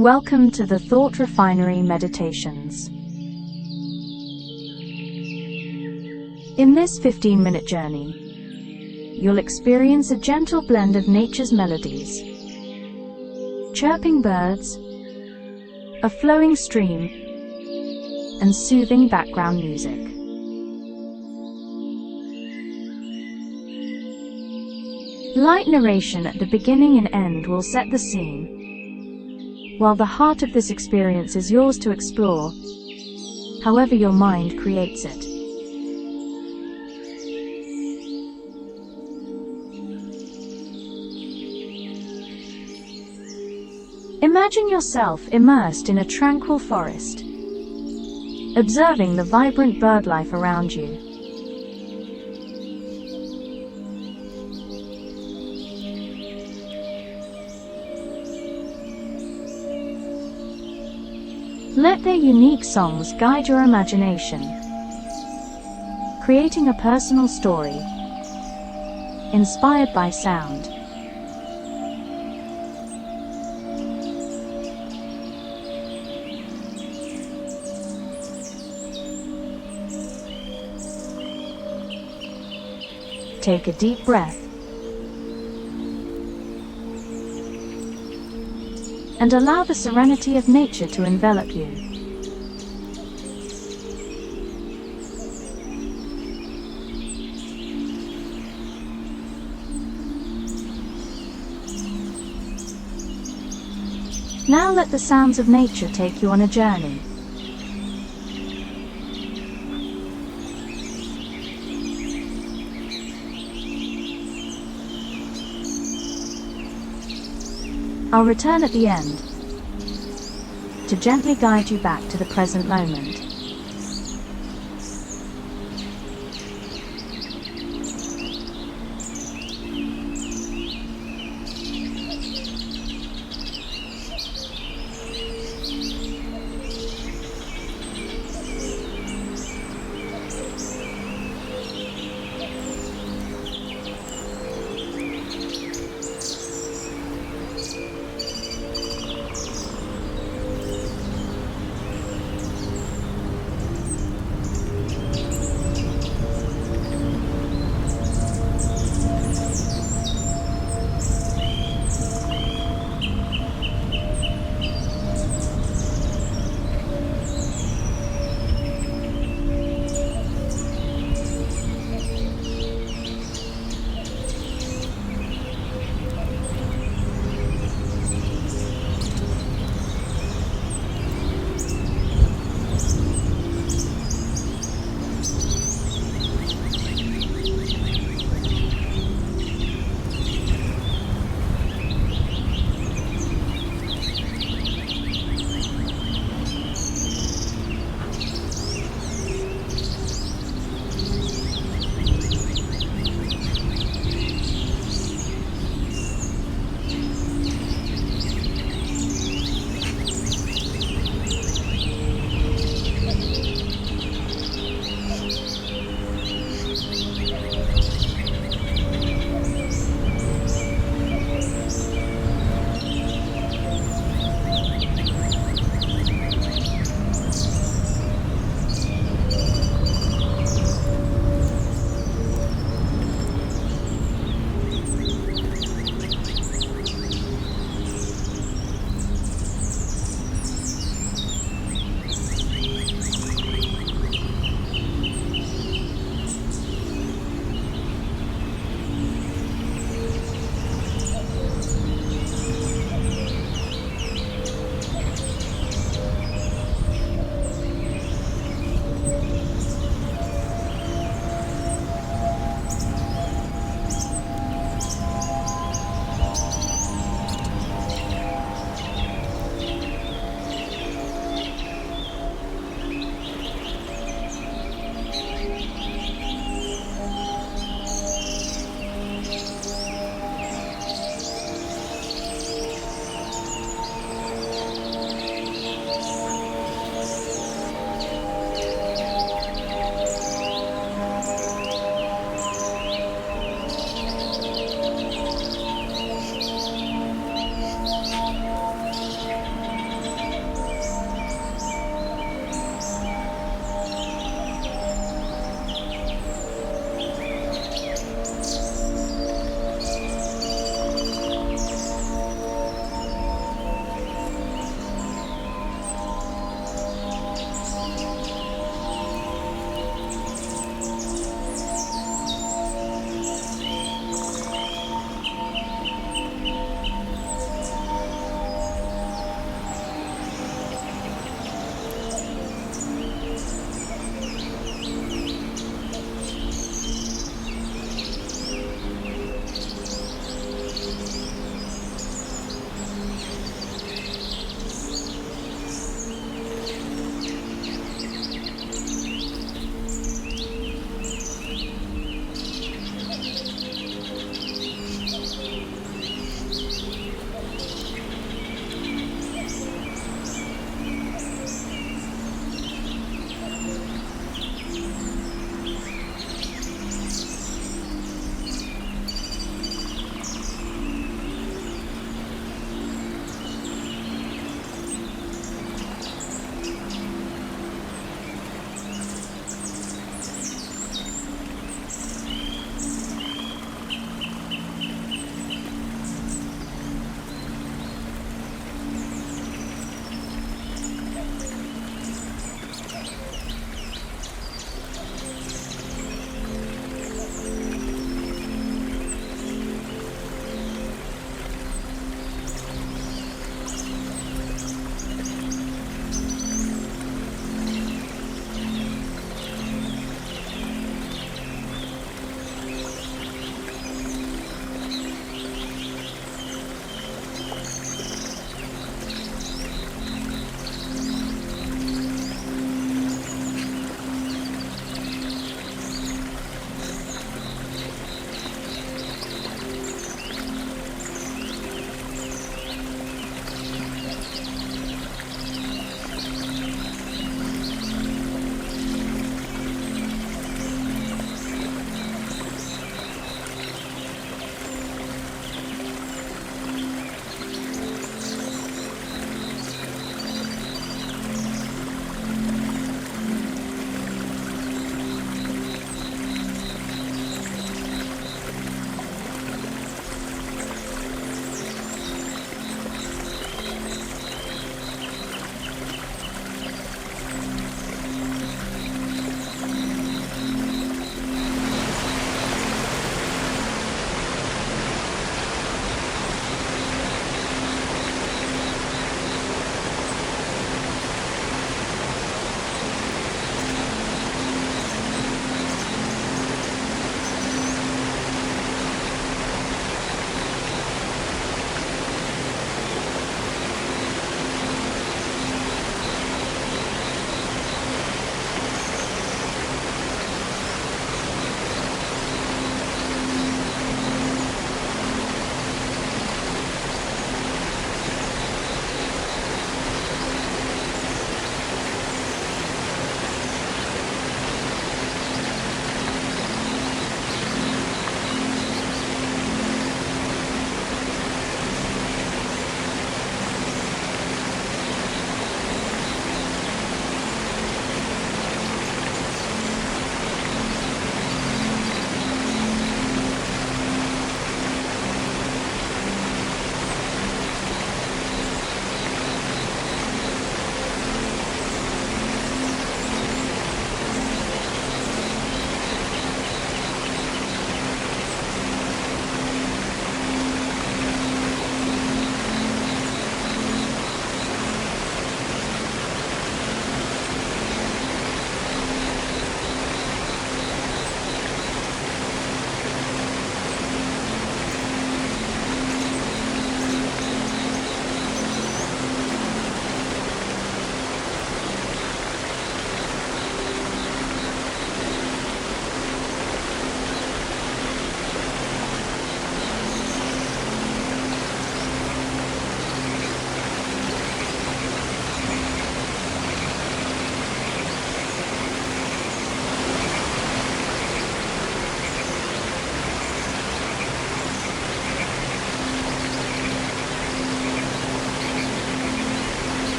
Welcome to the Thought Refinery Meditations. In this 15-minute journey, you'll experience a gentle blend of nature's melodies, chirping birds, a flowing stream, and soothing background music. Light narration at the beginning and end will set the scene, while the heart of this experience is yours to explore, however your mind creates it. Imagine yourself immersed in a tranquil forest, observing the vibrant birdlife around you. Let their unique songs guide your imagination, creating a personal story inspired by sound. Take a deep breath and allow the serenity of nature to envelop you. Now let the sounds of nature take you on a journey. I'll return at the end to gently guide you back to the present moment.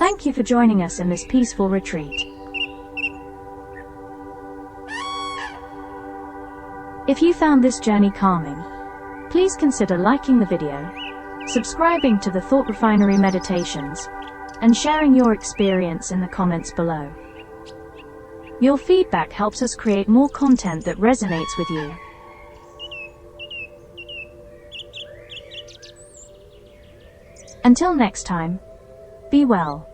Thank you for joining us in this peaceful retreat. If you found this journey calming, please consider liking the video, subscribing to the Thought Refinery Meditations, and sharing your experience in the comments below. Your feedback helps us create more content that resonates with you. Until next time, be well.